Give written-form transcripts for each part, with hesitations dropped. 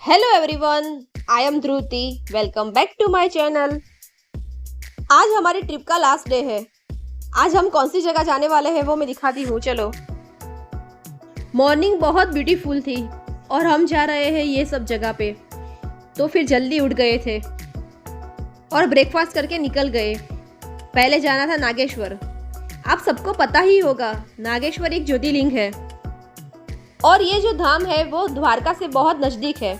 Hello everyone, I am Dhruti. Welcome back to my channel. आज हमारी trip का last day है। आज हम कौन सी जगह जाने वाले हैं वो मैं दिखाती हूँ। चलो। मॉर्निंग बहुत ब्यूटीफुल थी और हम जा रहे हैं ये सब जगह पे, तो फिर जल्दी उठ गए थे और ब्रेकफास्ट करके निकल गए। पहले जाना था नागेश्वर। आप सबको पता ही होगा, नागेश्वर एक ज्योतिर्लिंग है और ये जो धाम है वो द्वारका से बहुत नज़दीक है।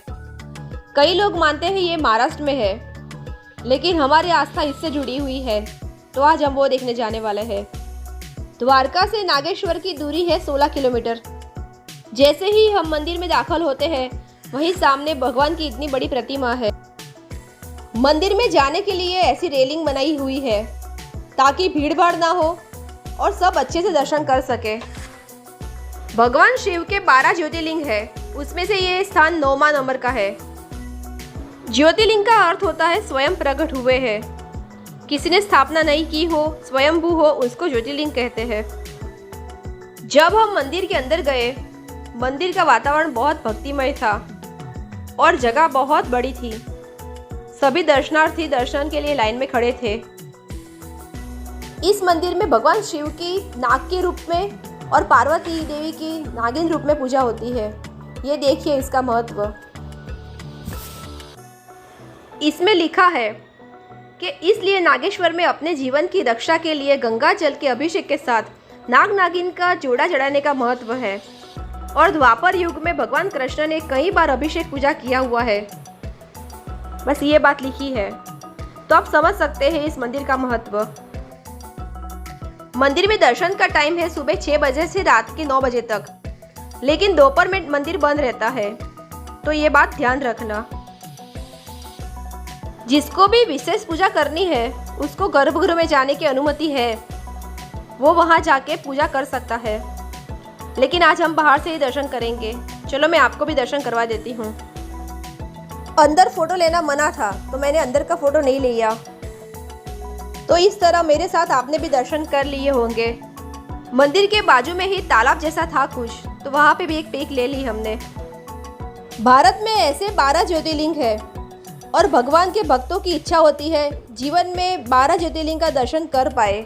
कई लोग मानते हैं ये महाराष्ट्र में है, लेकिन हमारी आस्था इससे जुड़ी हुई है, तो आज हम वो देखने जाने वाले हैं। द्वारका से नागेश्वर की दूरी है 16 किलोमीटर। जैसे ही हम मंदिर में दाखिल होते हैं, वहीं सामने भगवान की इतनी बड़ी प्रतिमा है। मंदिर में जाने के लिए ऐसी रेलिंग बनाई हुई है ताकि भीड़ भाड़ ना हो और सब अच्छे से दर्शन कर सके। भगवान शिव के 12 ज्योतिर्लिंग है, उसमें से ये स्थान 9वां नंबर का है। ज्योतिर्लिंग का अर्थ होता है स्वयं प्रकट हुए हैं। किसी ने स्थापना नहीं की हो, स्वयंभू हो, उसको ज्योतिर्लिंग कहते हैं। जब हम मंदिर के अंदर गए, मंदिर का वातावरण बहुत भक्तिमय था और जगह बहुत बड़ी थी। सभी दर्शनार्थी दर्शन के लिए लाइन में खड़े थे। इस मंदिर में भगवान शिव की नाग के रूप में और पार्वती देवी की नागिन रूप में पूजा होती है। ये देखिए इसका महत्व। इसमें लिखा है कि इसलिए नागेश्वर में अपने जीवन की रक्षा के लिए गंगा जल के अभिषेक के साथ नाग नागिन का जोड़ा चढ़ाने का महत्व है। और द्वापर युग में भगवान कृष्ण ने कई बार अभिषेक पूजा किया हुआ है। बस ये बात लिखी है, तो आप समझ सकते हैं इस मंदिर का महत्व। मंदिर में दर्शन का टाइम है सुबह 6 बजे से रात के 9 बजे तक, लेकिन दोपहर में मंदिर बंद रहता है, तो ये बात ध्यान रखना। जिसको भी विशेष पूजा करनी है उसको गर्भगृह में जाने की अनुमति है, वो वहाँ जाके पूजा कर सकता है। लेकिन आज हम बाहर से ही दर्शन करेंगे। चलो मैं आपको भी दर्शन करवा देती हूँ। अंदर फोटो लेना मना था, तो मैंने अंदर का फोटो नहीं लिया। तो इस तरह मेरे साथ आपने भी दर्शन कर लिए होंगे। मंदिर के बाजू में ही तालाब जैसा था कुछ, तो वहाँ पे भी एक पिक ले ली हमने। भारत में ऐसे 12 ज्योतिर्लिंग है और भगवान के भक्तों की इच्छा होती है जीवन में 12 ज्योतिर्लिंग का दर्शन कर पाए।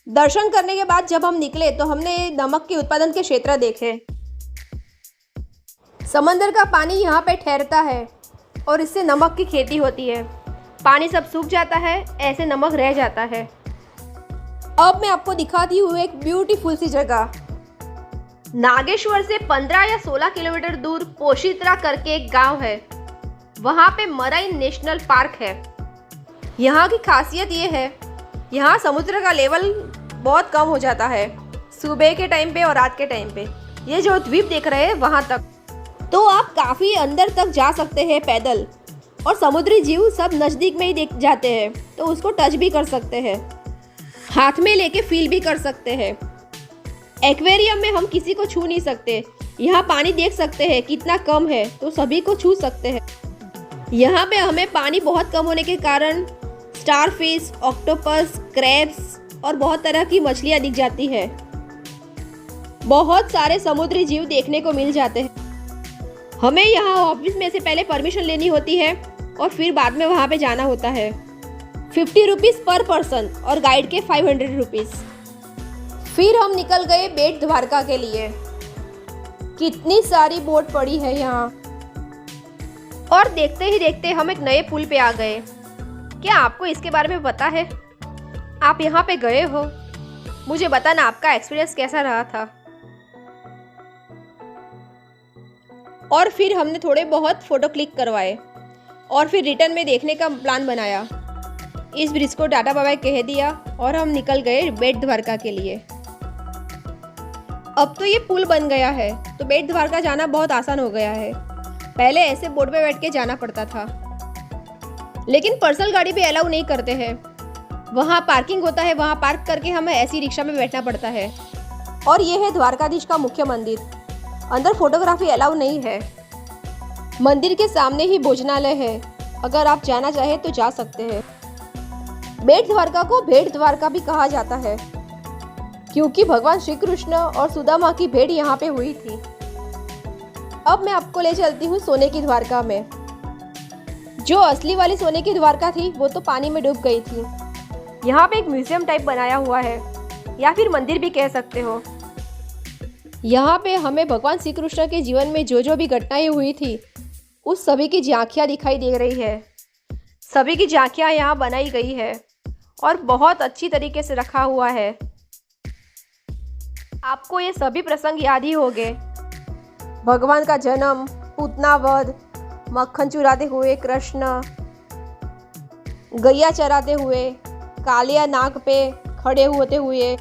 दर्शन करने के बाद जब हम निकले तो हमने नमक के उत्पादन के क्षेत्र देखे। समंदर का पानी यहाँ पे ठहरता है और इससे नमक की खेती होती है। पानी सब सूख जाता है, ऐसे नमक रह जाता है। अब मैं आपको दिखाती हूँ एक ब्यूटीफुल सी जगह। नागेश्वर से 15 या 16 किलोमीटर दूर पोशित्रा करके एक गांव है। वहाँ पे मराइन नेशनल पार्क है। यहाँ की खासियत ये है, यहाँ समुद्र का लेवल बहुत कम हो जाता है सुबह के टाइम पे और रात के टाइम पे। ये जो द्वीप देख रहे हैं वहाँ तक, तो आप काफ़ी अंदर तक जा सकते हैं पैदल, और समुद्री जीव सब नज़दीक में ही देख जाते हैं, तो उसको टच भी कर सकते हैं, हाथ में लेके फील भी कर सकते हैं। एक्वेरियम में हम किसी को छू नहीं सकते। यहाँ पानी देख सकते हैं कितना कम है, तो सभी को छू सकते हैं। यहाँ पे हमें पानी बहुत कम होने के कारण स्टारफिश, ऑक्टोपस, क्रैब्स और बहुत तरह की मछलियाँ दिख जाती है। बहुत सारे समुद्री जीव देखने को मिल जाते हैं। हमें यहाँ ऑफिस में से पहले परमिशन लेनी होती है और फिर बाद में वहाँ पे जाना होता है। 50 रुपीज़ पर पर्सन और गाइड के 500 रुपीज़। फिर हम निकल गए बेट द्वारका के लिए। कितनी सारी बोट पड़ी है यहाँ, और देखते ही देखते हम एक नए पुल पे आ गए। क्या आपको इसके बारे में पता है? आप यहाँ पे गए हो? मुझे बताना आपका एक्सपीरियंस कैसा रहा था। और फिर हमने थोड़े बहुत फ़ोटो क्लिक करवाए और फिर रिटर्न में देखने का प्लान बनाया। इस ब्रिज को टाटा बाय बाय कह दिया और हम निकल गए बेट द्वारका के लिए। अब तो ये पुल बन गया है, तो बेट द्वारका जाना बहुत आसान हो गया है। पहले ऐसे बोट पे बैठ के जाना पड़ता था, लेकिन पर्सनल गाड़ी पे अलाउ नहीं करते हैं। वहाँ पार्किंग होता है, वहाँ पार्क करके हमें ऐसी रिक्शा में बैठना पड़ता है। और ये है द्वारकाधीश का मुख्य मंदिर। अंदर फोटोग्राफी अलाउ नहीं है। मंदिर के सामने ही भोजनालय है, अगर आप जाना चाहें तो जा सकते हैं। बेट द्वारका को भेड़ द्वारका भी कहा जाता है, क्योंकि भगवान श्री कृष्ण और सुदामा की भेंट यहाँ पे हुई थी। अब मैं आपको ले चलती हूँ सोने की द्वारका में। जो असली वाली सोने की द्वारका थी वो तो पानी में डूब गई थी। यहाँ पे एक म्यूजियम टाइप बनाया हुआ है या फिर मंदिर भी कह सकते हो। यहाँ पे हमें भगवान श्री कृष्ण के जीवन में जो जो भी घटनाएं हुई थी उस सभी की झांकियाँ दिखाई दे रही है। सभी की झांकियाँ यहाँ बनाई गई है और बहुत अच्छी तरीके से रखा हुआ है। आपको ये सभी प्रसंग याद ही होंगे। भगवान का जन्म, पूतना वध, मक्खन चुराते हुए कृष्ण, गैया चराते हुए, कालिया नाग पे खड़े होते हुए,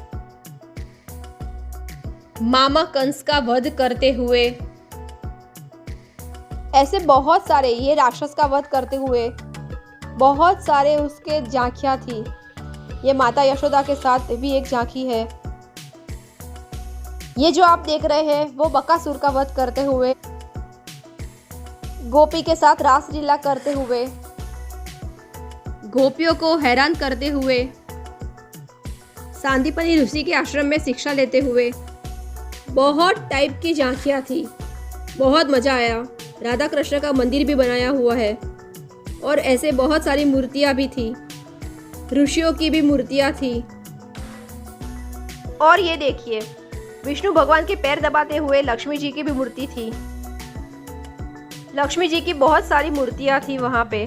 मामा कंस का वध करते हुए, ऐसे बहुत सारे, ये राक्षस का वध करते हुए बहुत सारे उसके झांकियाँ थी। ये माता यशोदा के साथ भी एक झांकी है। ये जो आप देख रहे हैं वो बकासुर का वध करते हुए, गोपी के साथ रासलीला करते हुए, गोपियों को हैरान करते हुए, सांदीपनी ऋषि के आश्रम में शिक्षा लेते हुए, बहुत टाइप की झांकियाँ थी। बहुत मज़ा आया। राधा कृष्ण का मंदिर भी बनाया हुआ है और ऐसे बहुत सारी मूर्तियाँ भी थी। ऋषियों की भी मूर्तियाँ थी। और ये देखिए, विष्णु भगवान के पैर दबाते हुए लक्ष्मी जी की भी मूर्ति थी। लक्ष्मी जी की बहुत सारी मूर्तियाँ थी वहाँ पे।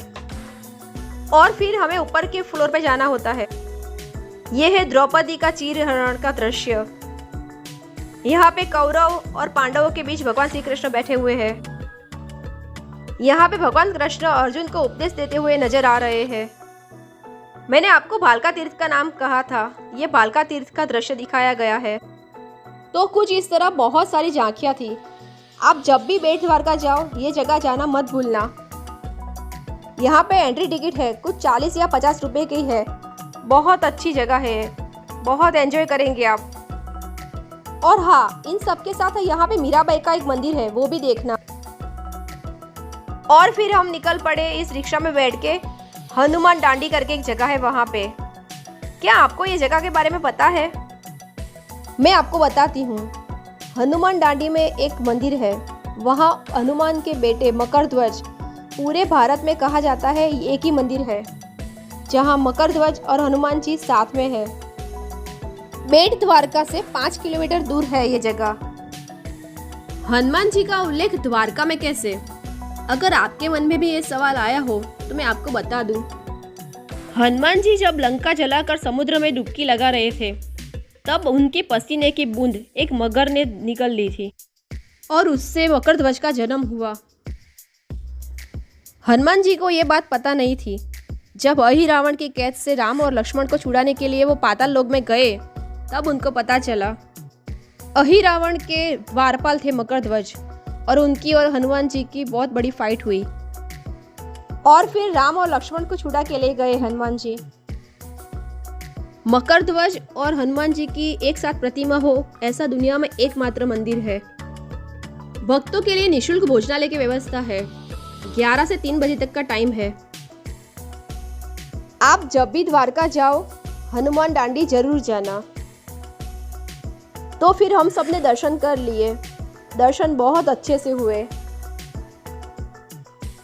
और फिर हमें ऊपर के फ्लोर पे जाना होता है। ये है द्रौपदी का चीरहरण का दृश्य। यहाँ पे कौरव और पांडवों के बीच भगवान श्री कृष्ण बैठे हुए हैं। यहाँ पे भगवान कृष्ण अर्जुन को उपदेश देते हुए नजर आ रहे हैं। मैंने आपको भालका तीर्थ का नाम कहा था। ये भालका तीर्थ का दृश्य दिखाया गया है। तो कुछ इस तरह बहुत सारी झांकियाँ थी। आप जब भी बेट द्वारका जाओ ये जगह जाना मत भूलना। यहाँ पे एंट्री टिकट है, कुछ 40 या 50 रुपए की है। बहुत अच्छी जगह है, बहुत एंजॉय करेंगे आप। और हाँ, इन सब के साथ यहाँ पे मीराबाई का एक मंदिर है, वो भी देखना। और फिर हम निकल पड़े इस रिक्शा में बैठ के। हनुमान डांडी करके एक जगह है वहाँ पे। क्या आपको ये जगह के बारे में पता है? मैं आपको बताती हूँ। हनुमान डांडी में एक मंदिर है। वहाँ हनुमान के बेटे मकरध्वज, पूरे भारत में कहा जाता है एक ही मंदिर है जहाँ मकरध्वज और हनुमान जी साथ में है। बेट द्वारका से 5 किलोमीटर दूर है ये जगह। हनुमान जी का उल्लेख द्वारका में कैसे? अगर आपके मन में भी ये सवाल आया हो तो मैं आपको बता दूं। हनुमान जी जब लंका जलाकर समुद्र में डुबकी लगा रहे थे तब उनके पसीने की बूंद एक मगर ने निकल ली थी और उससे मकरध्वज का जन्म हुआ। हनुमान जी को ये बात पता नहीं थी। जब अहिरावण की कैद से राम और लक्ष्मण को छुड़ाने के लिए वो पाताल लोक में गए तब उनको पता चला। अहिरावण के द्वारपाल थे मकरध्वज और उनकी और हनुमान जी की बहुत बड़ी फाइट हुई और फिर राम और लक्ष्मण को छुड़ा के ले गए हनुमान जी। मकरध्वज और हनुमान जी की एक साथ प्रतिमा हो ऐसा दुनिया में एकमात्र मंदिर है। भक्तों के लिए निःशुल्क भोजनालय की व्यवस्था है। 11 से 3 बजे तक का टाइम है। आप जब भी द्वारका जाओ हनुमान डांडी जरूर जाना। तो फिर हम सबने दर्शन कर लिए। दर्शन बहुत अच्छे से हुए।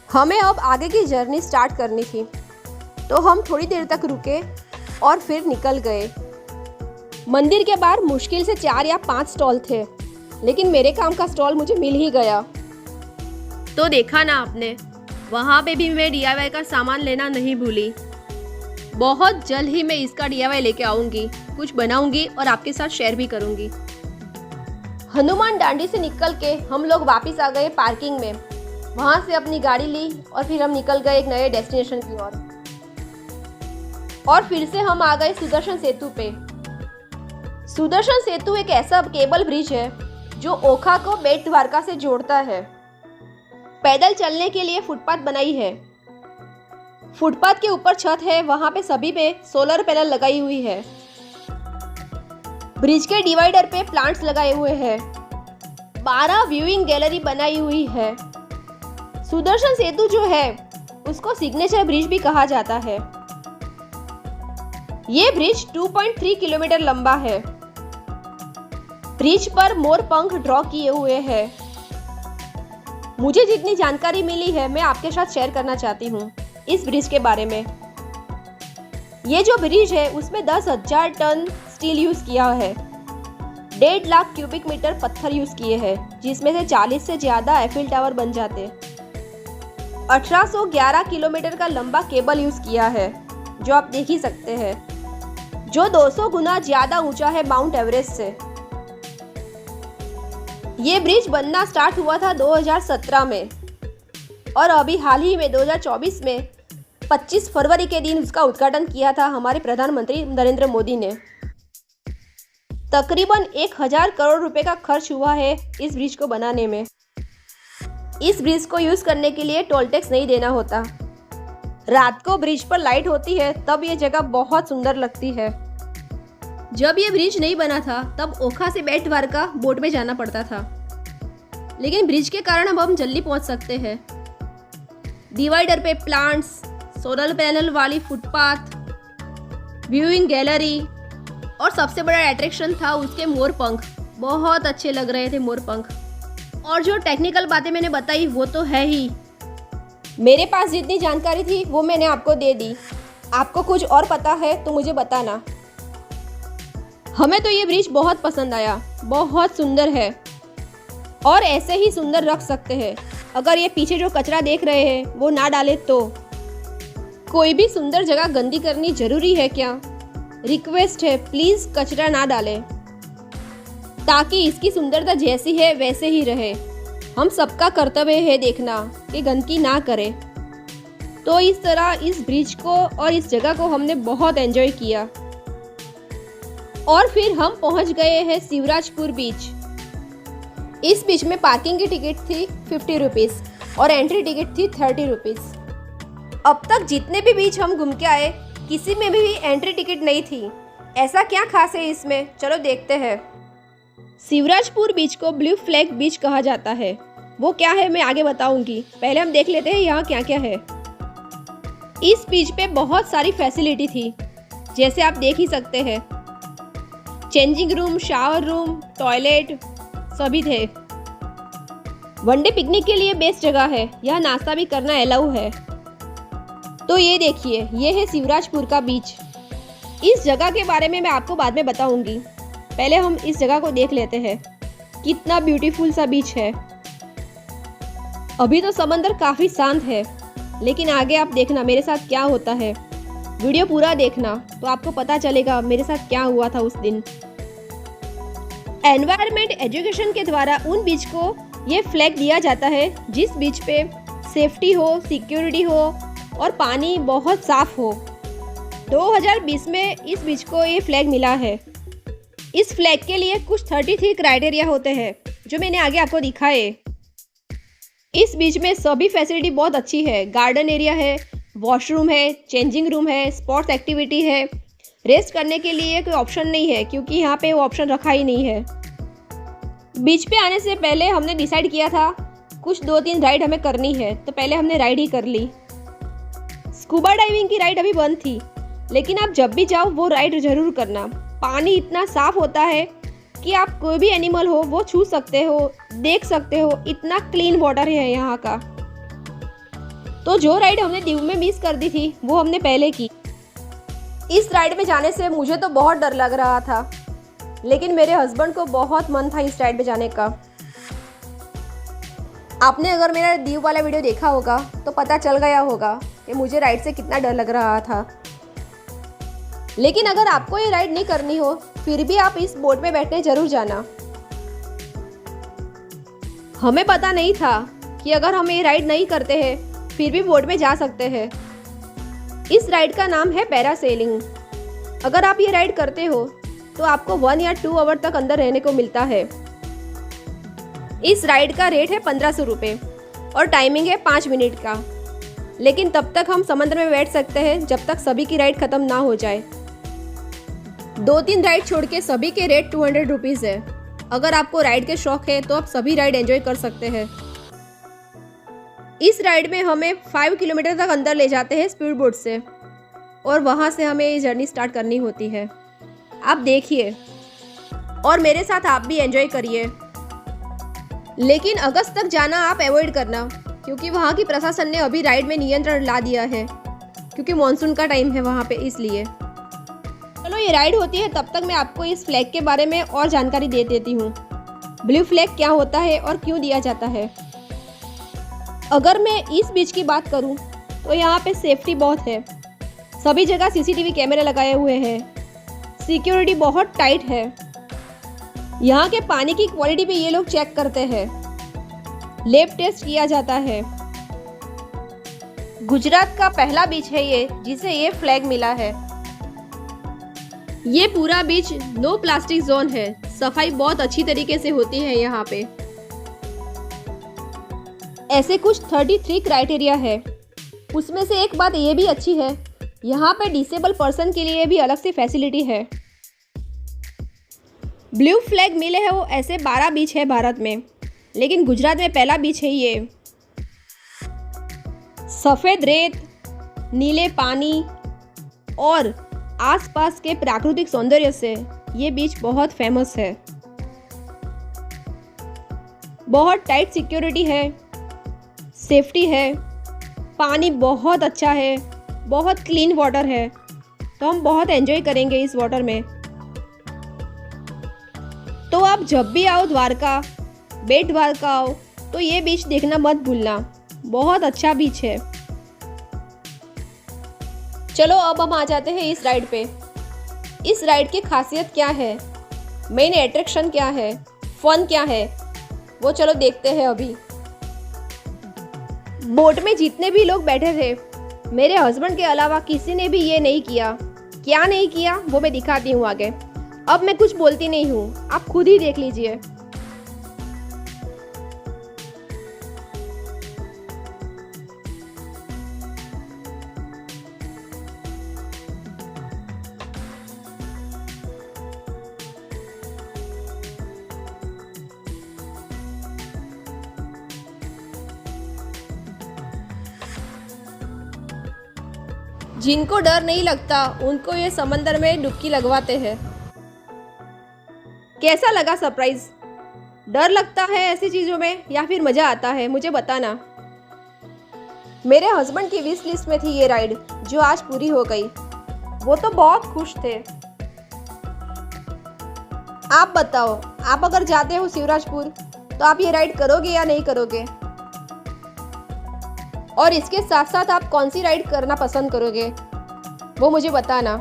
हमें अब आगे की जर्नी स्टार्ट करनी थी तो हम थोड़ी देर तक रुके और फिर निकल गए। मंदिर के बाहर मुश्किल से 4 या 5 स्टॉल थे, लेकिन मेरे काम का स्टॉल मुझे मिल ही गया। तो देखा ना आपने, वहाँ पे भी मैं DIY का सामान लेना नहीं भूली। बहुत जल्द ही मैं इसका DIY लेके आऊँगी, कुछ बनाऊँगी और आपके साथ शेयर भी करूँगी। हनुमान डांडी से निकल के हम लोग वापस आ गए पार्किंग में। वहाँ से अपनी गाड़ी ली और फिर हम निकल गए एक नए डेस्टिनेशन की ओर। और फिर से हम आ गए सुदर्शन सेतु पे। सुदर्शन सेतु एक ऐसा केबल ब्रिज है जो ओखा को बेट द्वारका से जोड़ता है। पैदल चलने के लिए फुटपाथ बनाई है। फुटपाथ के ऊपर छत है, वहाँ पे सभी पे सोलर पैनल लगाई हुई है। ब्रिज के डिवाइडर पे प्लांट्स लगाए हुए हैं। 12 व्यूइंग गैलरी बनाई हुई है। सुदर्शन सेतु जो है उसको सिग्नेचर ब्रिज भी कहा जाता है। ये ब्रिज 2.3 किलोमीटर लंबा है। ब्रिज पर मोर पंख ड्रॉ किए हुए हैं। मुझे जितनी जानकारी मिली है मैं आपके साथ शेयर करना चाहती हूँ इस ब्रिज के बारे में। ये जो ब्रिज है उसमें 10,000 टन स्टील यूज़ किया है, 1.5 लाख क्यूबिक मीटर पत्थर यूज़ किए हैं, जिसमें से 40 से ज़्यादा एफिल टावर बन जाते। 1811 किलोमीटर का लंबा केबल यूज़ किया है, जो आप देख ही सकते हैं, जो 200 गुना ज़्यादा ऊंचा है माउंट एवरेस्ट से। ये ब्रिज बनना स्टार्ट हुआ था 2017 में और अभी हाल ही में 2024 में 25 फरवरी के दिन उसका उद्घाटन किया था हमारे प्रधानमंत्री नरेंद्र मोदी ने। तकरीबन 1000 करोड़ रुपए का खर्च हुआ है इस ब्रिज को बनाने में। इस ब्रिज को यूज़ करने के लिए टोल टैक्स नहीं देना होता। रात को ब्रिज पर लाइट होती है तब ये जगह बहुत सुंदर लगती है। जब ये ब्रिज नहीं बना था तब ओखा से बेट द्वारका बोट में जाना पड़ता था, लेकिन ब्रिज के कारण अब हम जल्दी पहुंच सकते हैं। डिवाइडर पे प्लांट्स, सोलर पैनल वाली फुटपाथ, व्यूइंग गैलरी और सबसे बड़ा अट्रैक्शन था उसके मोर पंख। बहुत अच्छे लग रहे थे मोर पंख। और जो टेक्निकल बातें मैंने बताई वो तो है ही। मेरे पास जितनी जानकारी थी वो मैंने आपको दे दी। आपको कुछ और पता है तो मुझे बताना। हमें तो ये ब्रिज बहुत पसंद आया, बहुत सुंदर है और ऐसे ही सुंदर रख सकते हैं। अगर ये पीछे जो कचरा देख रहे हैं वो ना डाले तो। कोई भी सुंदर जगह गंदी करनी जरूरी है क्या? रिक्वेस्ट है, प्लीज़ कचरा ना डालें ताकि इसकी सुंदरता जैसी है वैसे ही रहे। हम सबका कर्तव्य है देखना कि गंदगी ना करें। तो इस तरह इस ब्रिज को और इस जगह को हमने बहुत एंजॉय किया। और फिर हम पहुंच गए हैं शिवराजपुर बीच। इस बीच में पार्किंग की टिकट थी 50 रुपीज़ और एंट्री टिकट थी 30 रुपीज़। अब तक जितने भी बीच हम घूम के आए किसी में भी एंट्री टिकट नहीं थी। ऐसा क्या खास है इसमें, चलो देखते हैं। शिवराजपुर बीच को ब्लू फ्लैग बीच कहा जाता है। वो क्या है मैं आगे बताऊंगी, पहले हम देख लेते हैं यहाँ क्या क्या है। इस बीच पे बहुत सारी फैसिलिटी थी, जैसे आप देख ही सकते हैं। Changing room, shower room, toilet सभी थे। वनडे पिकनिक के लिए बेस्ट जगह है। यह नाश्ता भी करना अलाउ है। तो ये देखिए, ये है शिवराजपुर का बीच। इस जगह के बारे में मैं आपको बाद में बताऊंगी। पहले हम इस जगह को देख लेते हैं। कितना ब्यूटीफुल सा बीच है। अभी तो समंदर काफ़ी शांत है, लेकिन आगे आप देखना मेरे साथ क्या होता है। वीडियो पूरा देखना तो आपको पता चलेगा मेरे साथ क्या हुआ था उस दिन। एनवायरनमेंट एजुकेशन के द्वारा उन बीच को ये फ्लैग दिया जाता है जिस बीच पे सेफ्टी हो, सिक्योरिटी हो और पानी बहुत साफ हो। 2020 में इस बीच को ये फ्लैग मिला है। इस फ्लैग के लिए कुछ 33 क्राइटेरिया होते हैं जो मैंने आगे आपको दिखाए। इस बीच में सभी फैसिलिटी बहुत अच्छी है। गार्डन एरिया है, वॉशरूम है, चेंजिंग रूम है, स्पोर्ट्स एक्टिविटी है। रेस्ट करने के लिए कोई ऑप्शन नहीं है क्योंकि यहाँ पे वो ऑप्शन रखा ही नहीं है। बीच पे आने से पहले हमने डिसाइड किया था कुछ 2-3 राइड हमें करनी है, तो पहले हमने राइड ही कर ली। स्कूबा डाइविंग की राइड अभी बंद थी, लेकिन आप जब भी जाओ वो राइड जरूर करना। पानी इतना साफ होता है कि आप कोई भी एनिमल हो वो छू सकते हो, देख सकते हो। इतना क्लीन वाटर है यहाँ का। तो जो राइड हमने दीव में मिस कर दी थी वो हमने पहले की। इस राइड में जाने से मुझे तो बहुत डर लग रहा था, लेकिन मेरे हस्बैंड को बहुत मन था इस राइड में जाने का। आपने अगर मेरा दीव वाला वीडियो देखा होगा तो पता चल गया होगा कि मुझे राइड से कितना डर लग रहा था। लेकिन अगर आपको ये राइड नहीं करनी हो फिर भी आप इस बोट में बैठने जरूर जाना। हमें पता नहीं था कि अगर हम ये राइड नहीं करते हैं फिर भी बोट में जा सकते हैं। इस राइड का नाम है पैरासेलिंग। अगर आप ये राइड करते हो तो आपको 1 या 2 आवर तक अंदर रहने को मिलता है। इस राइड का रेट है 1500 रुपये और टाइमिंग है 5 मिनट का। लेकिन तब तक हम समंदर में बैठ सकते हैं जब तक सभी की राइड ख़त्म ना हो जाए। 2-3 राइड छोड़ के सभी के रेट 200 रुपीज़ है। अगर आपको राइड के शौक है तो आप सभी राइड एंजॉय कर सकते हैं। इस राइड में हमें 5 किलोमीटर तक अंदर ले जाते हैं स्पीड बोट से और वहाँ से हमें ये जर्नी स्टार्ट करनी होती है। आप देखिए और मेरे साथ आप भी एंजॉय करिए। लेकिन अगस्त तक जाना आप अवॉइड करना, क्योंकि वहाँ की प्रशासन ने अभी राइड में नियंत्रण ला दिया है, क्योंकि मानसून का टाइम है वहाँ पे, इसलिए। चलो ये राइड होती है तब तक मैं आपको इस फ्लैग के बारे में और जानकारी दे देती हूँ। ब्लू फ्लैग क्या होता है और क्यों दिया जाता है। अगर मैं इस बीच की बात करूँ तो यहाँ पे सेफ्टी बहुत है, सभी जगह सीसीटीवी कैमरे लगाए हुए हैं, सिक्योरिटी बहुत टाइट है। यहाँ के पानी की क्वालिटी भी ये लोग चेक करते हैं, लैब टेस्ट किया जाता है। गुजरात का पहला बीच है ये जिसे ये फ्लैग मिला है। ये पूरा बीच नो प्लास्टिक जोन है, सफाई बहुत अच्छी तरीके से होती है यहाँ पे। ऐसे कुछ 33 क्राइटेरिया है, उसमें से एक बात ये भी अच्छी है, यहाँ पे डिसेबल पर्सन के लिए भी अलग से फैसिलिटी है। ब्लू फ्लैग मिले हैं वो ऐसे 12 बीच है भारत में, लेकिन गुजरात में पहला बीच है ये। सफ़ेद रेत, नीले पानी और आसपास के प्राकृतिक सौंदर्य से ये बीच बहुत फेमस है। बहुत टाइट सिक्योरिटी है, सेफ्टी है, पानी बहुत अच्छा है, बहुत क्लीन वाटर है, तो हम बहुत एंजॉय करेंगे इस वाटर में। तो आप जब भी आओ द्वारका, बेट द्वारका आओ तो ये बीच देखना मत भूलना, बहुत अच्छा बीच है। चलो अब हम आ जाते हैं इस राइड पे। इस राइड की खासियत क्या है, मेन अट्रैक्शन क्या है, फन क्या है, वो चलो देखते हैं अभी। बोट में जितने भी लोग बैठे थे, मेरे हस्बैंड के अलावा किसी ने भी ये नहीं किया। क्या नहीं किया वो मैं दिखाती हूँ आगे। अब मैं कुछ बोलती नहीं हूँ, आप खुद ही देख लीजिए। जिनको डर नहीं लगता उनको ये समंदर में डुबकी लगवाते हैं। कैसा लगा सरप्राइज? डर लगता है ऐसी चीज़ों में या फिर मज़ा आता है, मुझे बताना। मेरे हस्बैंड की विश लिस्ट में थी ये राइड, जो आज पूरी हो गई। वो तो बहुत खुश थे। आप बताओ, आप अगर जाते हो शिवराजपुर तो आप ये राइड करोगे या नहीं करोगे? और इसके साथ साथ आप कौन सी राइड करना पसंद करोगे वो मुझे बताना।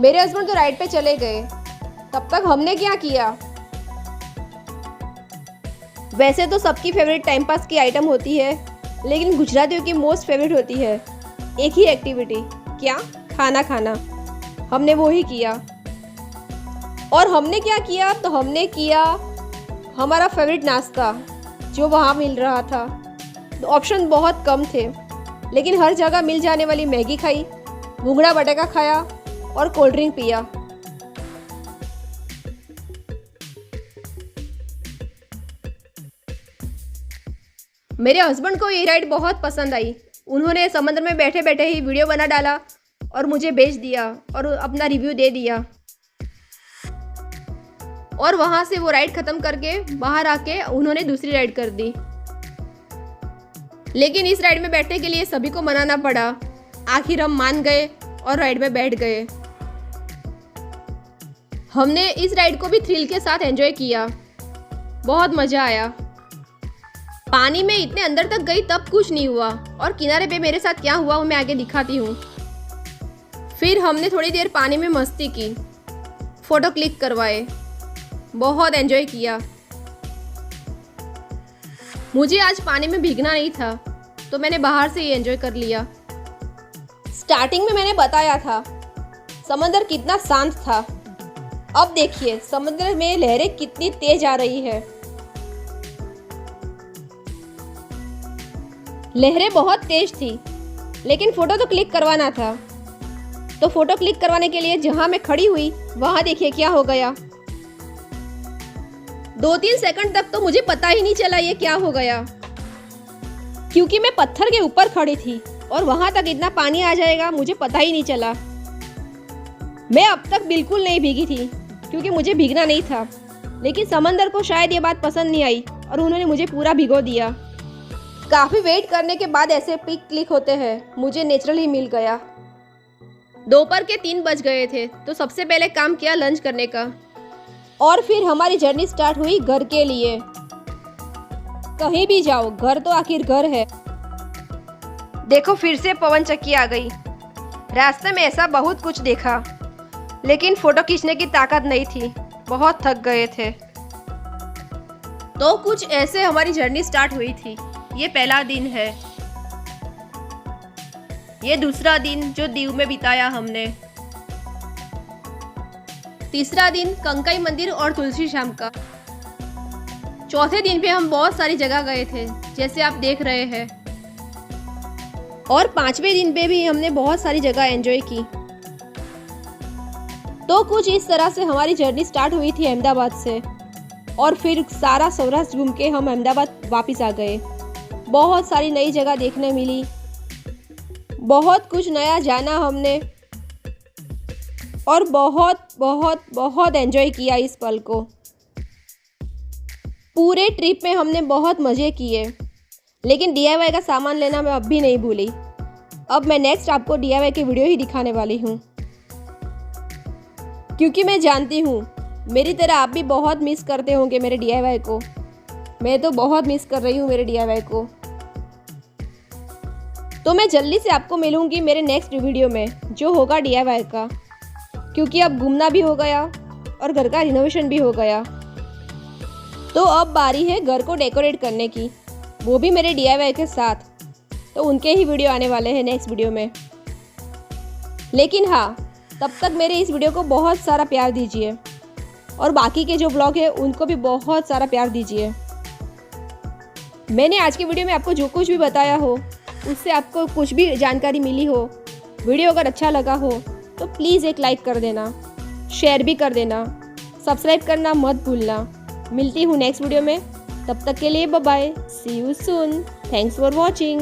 मेरे हस्बैंड तो राइड पे चले गए, तब तक हमने क्या किया? वैसे तो सबकी फेवरेट टाइम पास की आइटम होती है, लेकिन गुजरातियों की मोस्ट फेवरेट होती है एक ही एक्टिविटी, क्या? खाना खाना। हमने वो ही किया। और हमने क्या किया? तो हमने किया हमारा फेवरेट नाश्ता जो वहाँ मिल रहा था। तो ऑप्शन बहुत कम थे, लेकिन हर जगह मिल जाने वाली मैगी खाई, भुंगड़ा बटेका खाया और कोल्ड ड्रिंक पिया। मेरे हस्बैंड को ये राइड बहुत पसंद आई। उन्होंने समुद्र में बैठे बैठे ही वीडियो बना डाला और मुझे भेज दिया और अपना रिव्यू दे दिया। और वहाँ से वो राइड ख़त्म करके बाहर आके उन्होंने दूसरी राइड कर दी। लेकिन इस राइड में बैठने के लिए सभी को मनाना पड़ा। आखिर हम मान गए और राइड में बैठ गए। हमने इस राइड को भी थ्रिल के साथ एंजॉय किया, बहुत मज़ा आया। पानी में इतने अंदर तक गई तब कुछ नहीं हुआ, और किनारे पे मेरे साथ क्या हुआ वो मैं आगे दिखाती हूँ। फिर हमने थोड़ी देर पानी में मस्ती की, फ़ोटो क्लिक करवाए, बहुत एंजॉय किया। मुझे आज पानी में भीगना नहीं था, तो मैंने बाहर से ही एंजॉय कर लिया। स्टार्टिंग में मैंने बताया था समंदर कितना शांत था। अब देखिए समुद्र में लहरें कितनी तेज आ रही है। लहरें बहुत तेज थी, लेकिन फ़ोटो तो क्लिक करवाना था। तो फ़ोटो क्लिक करवाने के लिए जहाँ मैं खड़ी हुई वहाँ देखिए क्या हो गया। 2-3 सेकंड तक तो मुझे पता ही नहीं चला ये क्या हो गया, क्योंकि मैं पत्थर के ऊपर खड़ी थी और वहाँ तक इतना पानी आ जाएगा मुझे पता ही नहीं चला। मैं अब तक बिल्कुल नहीं भीगी थी, क्योंकि मुझे भीगना नहीं था। लेकिन समंदर को शायद ये बात पसंद नहीं आई और उन्होंने मुझे पूरा भिगो दिया। काफ़ी वेट करने के बाद ऐसे पिक क्लिक होते हैं, मुझे नेचुरली मिल गया। दोपहर के 3 बज गए थे, तो सबसे पहले काम किया लंच करने का, और फिर हमारी जर्नी स्टार्ट हुई घर के लिए। कहीं भी जाओ, घर तो आखिर घर है। देखो फिर से पवन चक्की आ गई। रास्ते में ऐसा बहुत कुछ देखा, लेकिन फ़ोटो खींचने की ताकत नहीं थी, बहुत थक गए थे। तो कुछ ऐसे हमारी जर्नी स्टार्ट हुई थी। ये पहला दिन है, ये दूसरा दिन जो दीव में बिताया हमने, तीसरा दिन कंकाई मंदिर और तुलसी श्याम का, चौथे दिन पे हम बहुत सारी जगह गए थे जैसे आप देख रहे हैं, और 5वें दिन पे भी हमने बहुत सारी जगह एंजॉय की। तो कुछ इस तरह से हमारी जर्नी स्टार्ट हुई थी अहमदाबाद से, और फिर सारा सौराष्ट्र घूम के हम अहमदाबाद वापस आ गए। बहुत सारी नई जगह देखने मिली, बहुत कुछ नया जाना हमने, और बहुत बहुत बहुत एंजॉय किया इस पल को। पूरे ट्रिप में हमने बहुत मज़े किए, लेकिन DIY का सामान लेना मैं अब भी नहीं भूली। अब मैं नेक्स्ट आपको DIY की वीडियो ही दिखाने वाली हूँ, क्योंकि मैं जानती हूँ मेरी तरह आप भी बहुत मिस करते होंगे मेरे DIY को। मैं तो बहुत मिस कर रही हूँ मेरे DIY को। तो मैं जल्दी से आपको मिलूँगी मेरे नेक्स्ट वीडियो में, जो होगा DIY का, क्योंकि अब घूमना भी हो गया और घर का रिनोवेशन भी हो गया। तो अब बारी है घर को डेकोरेट करने की, वो भी मेरे DIY के साथ। तो उनके ही वीडियो आने वाले हैं नेक्स्ट वीडियो में। लेकिन हाँ, तब तक मेरे इस वीडियो को बहुत सारा प्यार दीजिए, और बाकी के जो ब्लॉग है उनको भी बहुत सारा प्यार दीजिए। मैंने आज की वीडियो में आपको जो कुछ भी बताया हो, उससे आपको कुछ भी जानकारी मिली हो, वीडियो अगर अच्छा लगा हो तो प्लीज़ एक लाइक कर देना, शेयर भी कर देना, सब्सक्राइब करना मत भूलना। मिलती हूँ नेक्स्ट वीडियो में, तब तक के लिए bye bye, see you soon, thanks for watching.